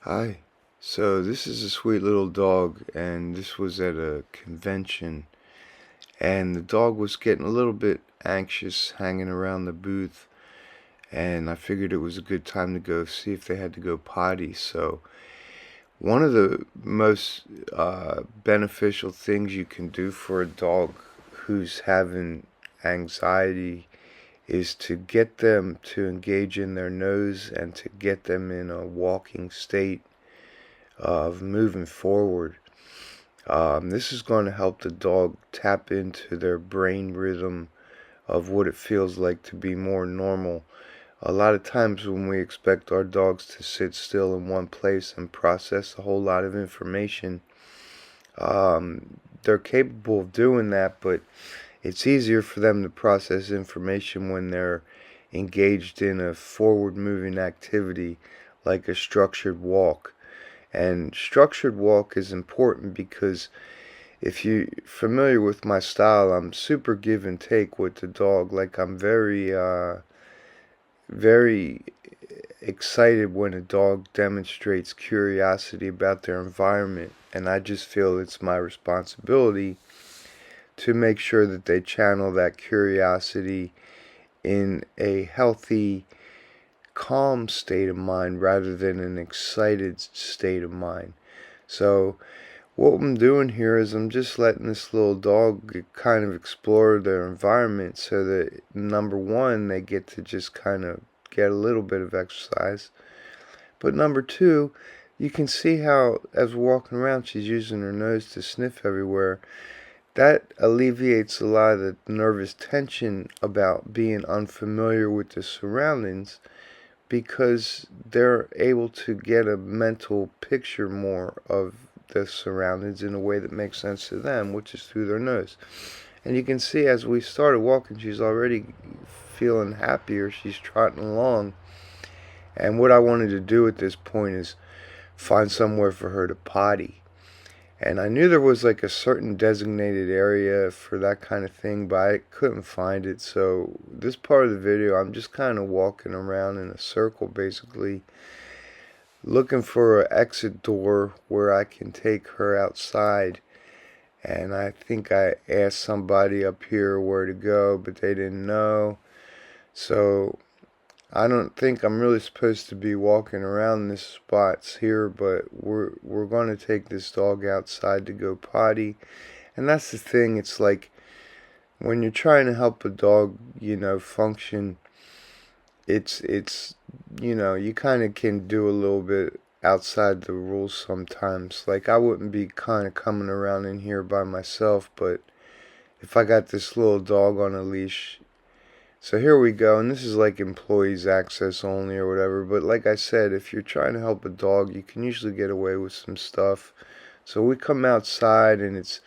Hi. So this is a sweet little dog, and this was at a convention, and the dog was getting a little bit anxious hanging around the booth, and I figured it was a good time to go see if they had to go potty. So one of the most beneficial things you can do for a dog who's having anxiety is to get them to engage in their nose and to get them in a walking state of moving forward. This is going to help the dog tap into their brain rhythm of what it feels like to be more normal. A lot of times when we expect our dogs to sit still in one place and process a whole lot of information, they're capable of doing that, but it's easier for them to process information when they're engaged in a forward moving activity like a structured walk. And structured walk is important because if you're familiar with my style, I'm super give and take with the dog. Like I'm very excited when a dog demonstrates curiosity about their environment, and I just feel it's my responsibility to make sure that they channel that curiosity in a healthy, calm state of mind rather than an excited state of mind. So what I'm doing here is I'm just letting this little dog kind of explore their environment so that number one, they get to just kind of get a little bit of exercise. But number two, you can see how as we're walking around, she's using her nose to sniff everywhere. That alleviates a lot of the nervous tension about being unfamiliar with the surroundings because they're able to get a mental picture more of the surroundings in a way that makes sense to them, which is through their nose. And you can see as we started walking, she's already feeling happier. She's trotting along. And what I wanted to do at this point is find somewhere for her to potty. And I knew there was like a certain designated area for that kind of thing, but I couldn't find it. So this part of the video, I'm just kind of walking around in a circle, basically, looking for an exit door where I can take her outside. And I think I asked somebody up here where to go, but they didn't know. So I don't think I'm really supposed to be walking around this spots here, but we're going to take this dog outside to go potty. And that's the thing, it's like when you're trying to help a dog, function, it's you kind of can do a little bit outside the rules sometimes. Like I wouldn't be kind of coming around in here by myself, but if I got this little dog on a leash. So here we go, and this is like employees access only or whatever, but like I said, if you're trying to help a dog, you can usually get away with some stuff. So we come outside and it's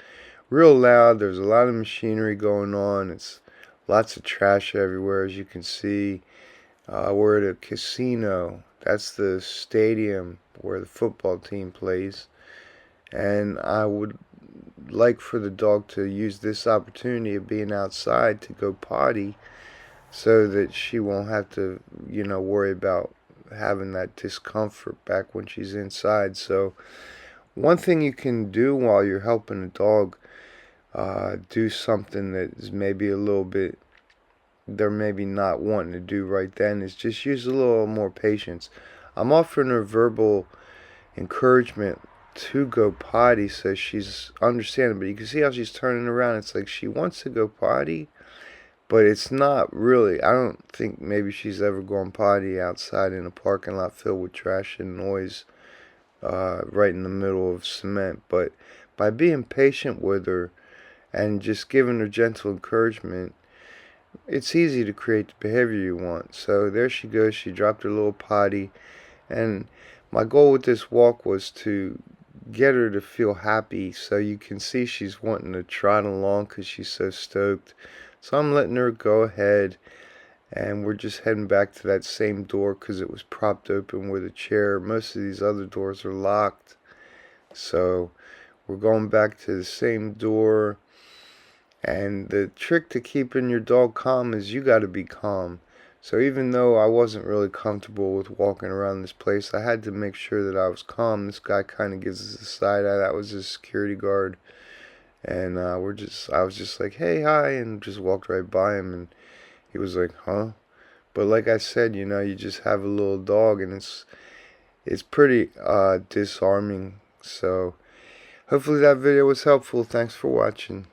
real loud, there's a lot of machinery going on, it's lots of trash everywhere as you can see. We're at a casino, that's the stadium where the football team plays, and I would like for the dog to use this opportunity of being outside to go potty so that she won't have to, worry about having that discomfort back when she's inside. So, one thing you can do while you're helping a dog do something that is maybe a little bit they're maybe not wanting to do right then is just use a little more patience. I'm offering her verbal encouragement to go potty so she's understanding, but you can see how she's turning around. It's like she wants to go potty, but it's not really. I don't think maybe she's ever gone potty outside in a parking lot filled with trash and noise, right in the middle of cement. But by being patient with her and just giving her gentle encouragement, it's easy to create the behavior you want. So there she goes. She dropped her little potty. And my goal with this walk was to get her to feel happy. So you can see she's wanting to trot along because she's so stoked. So I'm letting her go ahead, and we're just heading back to that same door because it was propped open with a chair. Most of these other doors are locked. So we're going back to the same door. And the trick to keeping your dog calm is you got to be calm. So even though I wasn't really comfortable with walking around this place, I had to make sure that I was calm. This guy kind of gives us a side eye. That was his security guard. And I was just like, hey, hi, and just walked right by him. And he was like, huh? But like I said, you just have a little dog, and it's pretty disarming. So hopefully that video was helpful. Thanks for watching.